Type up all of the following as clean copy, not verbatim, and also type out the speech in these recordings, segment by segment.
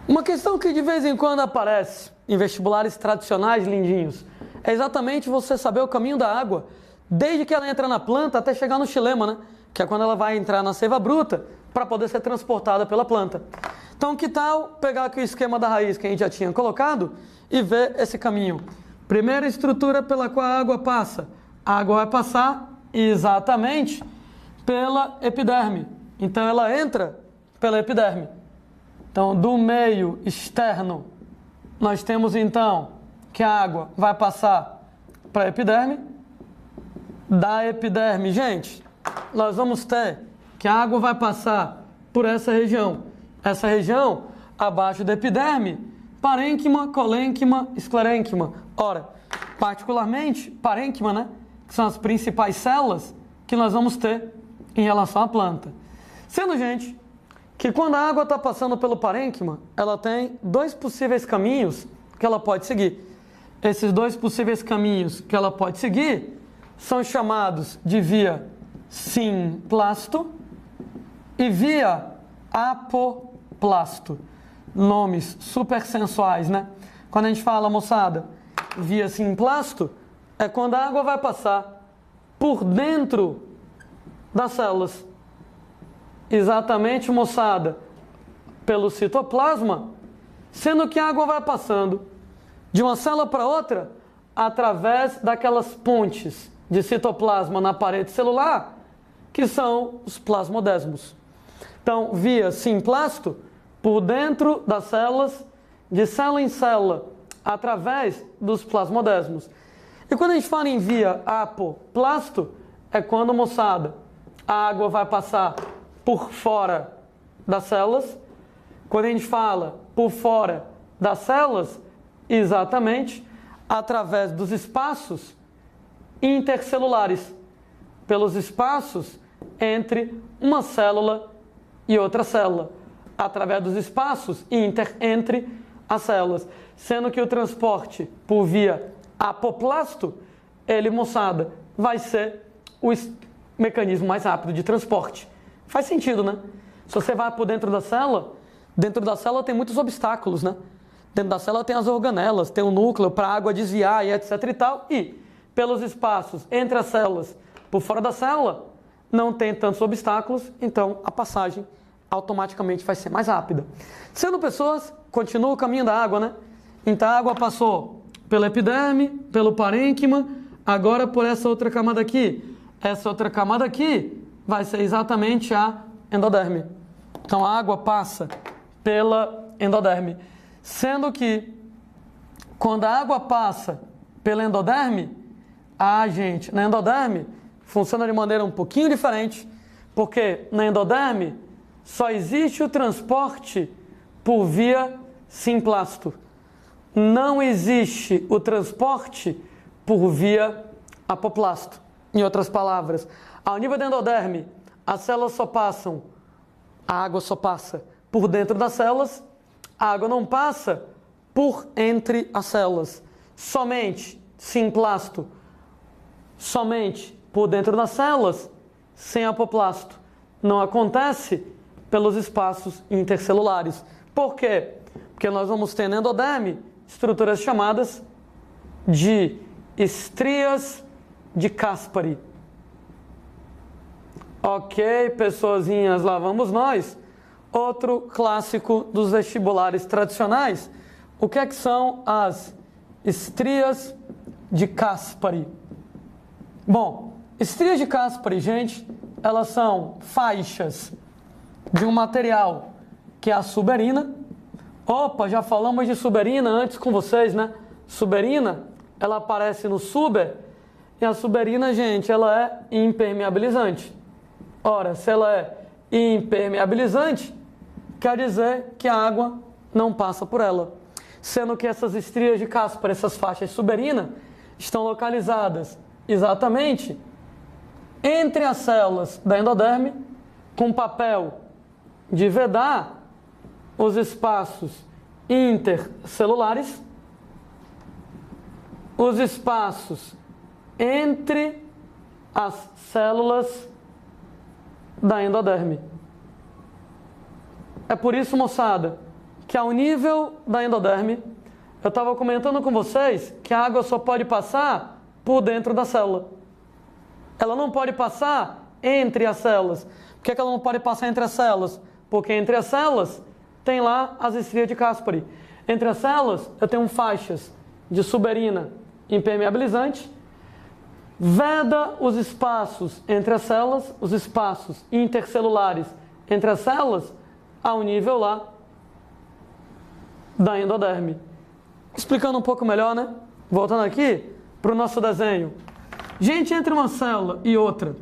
Uma questão que de vez em quando aparece em vestibulares tradicionais, lindinhos, é exatamente você saber o caminho da água, desde que ela entra na planta até chegar no xilema, né? Que é quando ela vai entrar na seiva bruta para poder ser transportada pela planta. Então, que tal pegar aqui o esquema da raiz que a gente já tinha colocado e ver esse caminho? Primeira estrutura pela qual a água passa. A água vai passar exatamente pela epiderme. Então, ela entra pela epiderme. Então, do meio externo, nós temos então que a água vai passar para a epiderme. Da epiderme, gente, nós vamos ter que a água vai passar por essa região. Essa região, abaixo da epiderme, parênquima, colênquima, esclerênquima. Ora, particularmente, parênquima, né? Que são as principais células que nós vamos ter em relação à planta. Sendo, gente, que quando a água está passando pelo parênquima, ela tem dois possíveis caminhos que ela pode seguir. Esses dois possíveis caminhos que ela pode seguir são chamados de via simplasto e via apoplasto. Nomes super sensuais, né? Quando a gente fala, moçada, via simplasto, é quando a água vai passar por dentro das células. Exatamente, moçada, pelo citoplasma, sendo que a água vai passando de uma célula para outra através daquelas pontes de citoplasma na parede celular, que são os plasmodesmos. Então, via simplasto, por dentro das células, de célula em célula, através dos plasmodesmos. E quando a gente fala em via apoplasto, é quando, moçada, a água vai passar por fora das células. Quando a gente fala por fora das células, exatamente através dos espaços intercelulares, pelos espaços entre uma célula e outra célula, através dos espaços entre as células, sendo que o transporte por via apoplasto, ele, moçada, vai ser o mecanismo mais rápido de transporte. Faz sentido, né? Se você vai por dentro da célula tem muitos obstáculos, né? Dentro da célula tem as organelas, tem o núcleo para a água desviar e etc e tal. E pelos espaços entre as células, por fora da célula, não tem tantos obstáculos, então a passagem automaticamente vai ser mais rápida. Sendo pessoas, continua o caminho da água, né? Então a água passou pela epiderme, pelo parênquima, agora por essa outra camada aqui. Essa outra camada aqui vai ser exatamente a endoderme. Então a água passa pela endoderme. Sendo que quando a água passa pela endoderme, gente, na endoderme funciona de maneira um pouquinho diferente, porque na endoderme só existe o transporte por via simplasto. Não existe o transporte por via apoplasto. Em outras palavras, ao nível da endoderme, as células só passam, a água só passa por dentro das células, a água não passa por entre as células. Somente simplasto, somente por dentro das células, sem apoplasto. Não acontece pelos espaços intercelulares. Por quê? Porque nós vamos ter na endoderme estruturas chamadas de estrias de Caspary. Ok, pessoazinhas, lá vamos nós. Outro clássico dos vestibulares tradicionais. O que é que são as estrias de Caspary? Bom, estrias de Caspary, gente, elas são faixas de um material que é a suberina. Opa, já falamos de suberina antes com vocês, né? Suberina, ela aparece no suber, e a suberina, gente, ela é impermeabilizante. Ora, se ela é impermeabilizante, quer dizer que a água não passa por ela. Sendo que essas estrias de Caspary, essas faixas de suberina, estão localizadas exatamente entre as células da endoderme, com papel de vedar os espaços intercelulares, os espaços entre as células da endoderme. É por isso, moçada, que ao nível da endoderme, eu estava comentando com vocês que a água só pode passar por dentro da célula. Ela não pode passar entre as células. Por que ela não pode passar entre as células? Porque entre as células tem lá as estrias de Caspary. Entre as células eu tenho faixas de suberina impermeabilizante, veda os espaços entre as células, os espaços intercelulares entre as células, ao nível lá da endoderme. Explicando um pouco melhor, né? Voltando aqui para o nosso desenho. Gente, entre uma célula e outra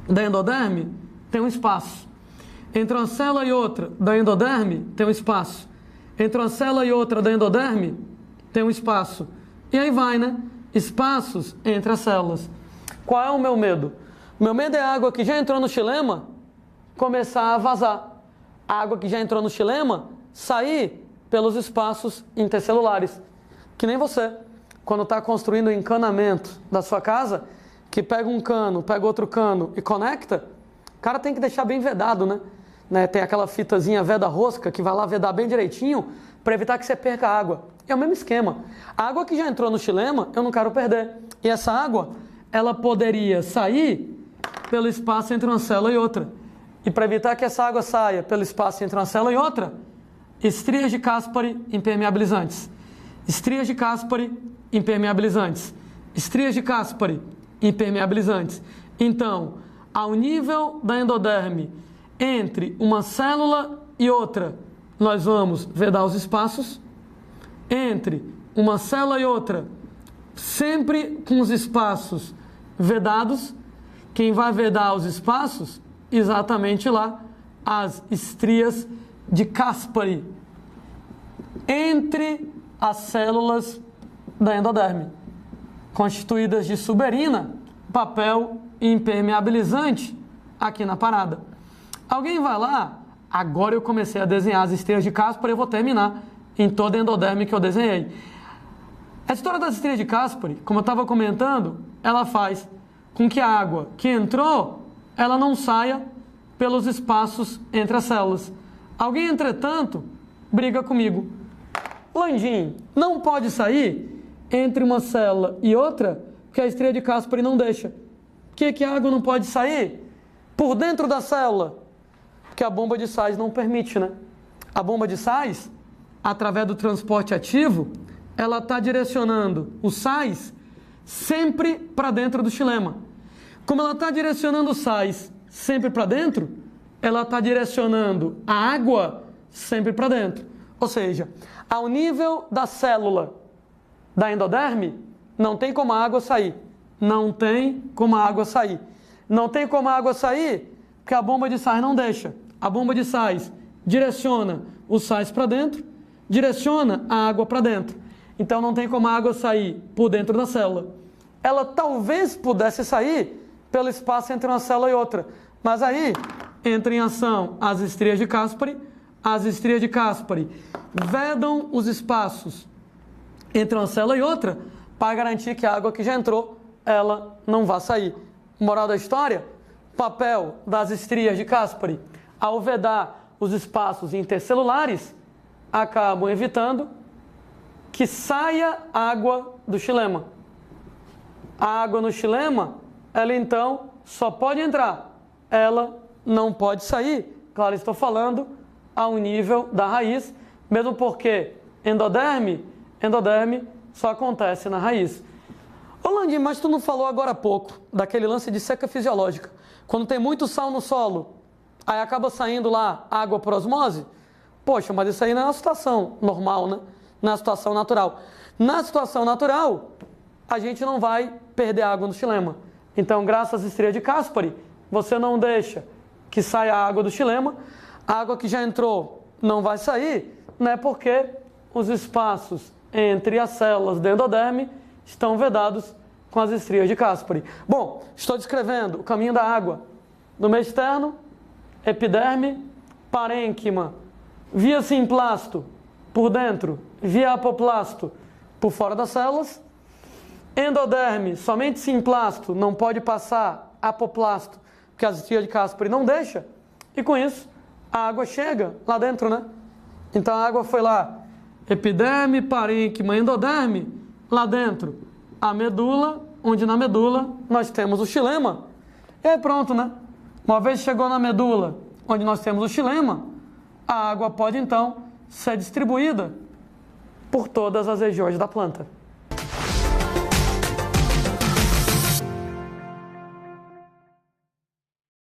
da endoderme tem um espaço. Entre uma célula e outra da endoderme tem um espaço. Entre uma célula e outra da endoderme tem um espaço. E aí vai, né? Espaços entre as células. Qual é o meu medo? O meu medo é a água que já entrou no xilema começar a vazar. A água que já entrou no xilema sair pelos espaços intercelulares. Que nem você, quando está construindo o encanamento da sua casa, que pega um cano, pega outro cano e conecta, o cara tem que deixar bem vedado, né? Tem aquela fitazinha veda-rosca que vai lá vedar bem direitinho para evitar que você perca a água. É o mesmo esquema. A água que já entrou no xilema, eu não quero perder. E essa água, ela poderia sair pelo espaço entre uma célula e outra. E para evitar que essa água saia pelo espaço entre uma célula e outra, estrias de Caspary impermeabilizantes. Estrias de Caspary impermeabilizantes. Estrias de Caspary impermeabilizantes. Então, ao nível da endoderme, entre uma célula e outra, nós vamos vedar os espaços. Entre uma célula e outra, sempre com os espaços vedados. Quem vai vedar os espaços? Exatamente lá, as estrias de Caspary entre as células da endoderme, constituídas de suberina, papel impermeabilizante aqui na parada. Alguém vai lá, agora eu comecei a desenhar as estrias de Caspary, eu vou terminar em toda a endoderme que eu desenhei. A história das estrias de Caspary, como eu estava comentando, ela faz com que a água que entrou, ela não saia pelos espaços entre as células. Alguém, entretanto, briga comigo. Landim, não pode sair entre uma célula e outra, porque a estria de Caspary não deixa. Por que a água não pode sair por dentro da célula? Porque a bomba de sais não permite, né? A bomba de sais, através do transporte ativo, ela está direcionando os sais sempre para dentro do xilema. Como ela está direcionando os sais sempre para dentro, ela está direcionando a água sempre para dentro. Ou seja, ao nível da célula da endoderme, não tem como a água sair. Não tem como a água sair. Não tem como a água sair porque a bomba de sais não deixa. A bomba de sais direciona os sais para dentro, direciona a água para dentro. Então não tem como a água sair por dentro da célula. Ela talvez pudesse sair pelo espaço entre uma célula e outra. Mas aí entra em ação as estrias de Caspary. As estrias de Caspary vedam os espaços entre uma célula e outra para garantir que a água que já entrou, ela não vai sair. Moral da história, papel das estrias de Caspary, ao vedar os espaços intercelulares, acabam evitando que saia água do xilema. A água no xilema, ela então só pode entrar, ela não pode sair. Claro, estou falando ao nível da raiz, mesmo porque endoderme só acontece na raiz. Ô Landim, mas tu não falou agora há pouco daquele lance de seca fisiológica. Quando tem muito sal no solo, aí acaba saindo lá água por osmose? Poxa, mas isso aí não é uma situação normal, né? Não é uma situação natural. Na situação natural, a gente não vai perder água no xilema. Então, graças às estrias de Caspary, você não deixa que saia a água do xilema. A água que já entrou não vai sair, né? Porque os espaços entre as células do endoderme estão vedados com as estrias de Caspary. Bom, estou descrevendo o caminho da água do meio externo, epiderme, parênquima, via simplasto por dentro, via apoplasto por fora das células, endoderme, somente simplasto, não pode passar apoplasto, porque as estrias de Caspary não deixa, e com isso a água chega lá dentro, né? Então a água foi lá, epiderme, parênquima, endoderme, lá dentro a medula, onde na medula nós temos o xilema. E aí pronto, né? Uma vez chegou na medula, onde nós temos o xilema, a água pode então ser distribuída por todas as regiões da planta.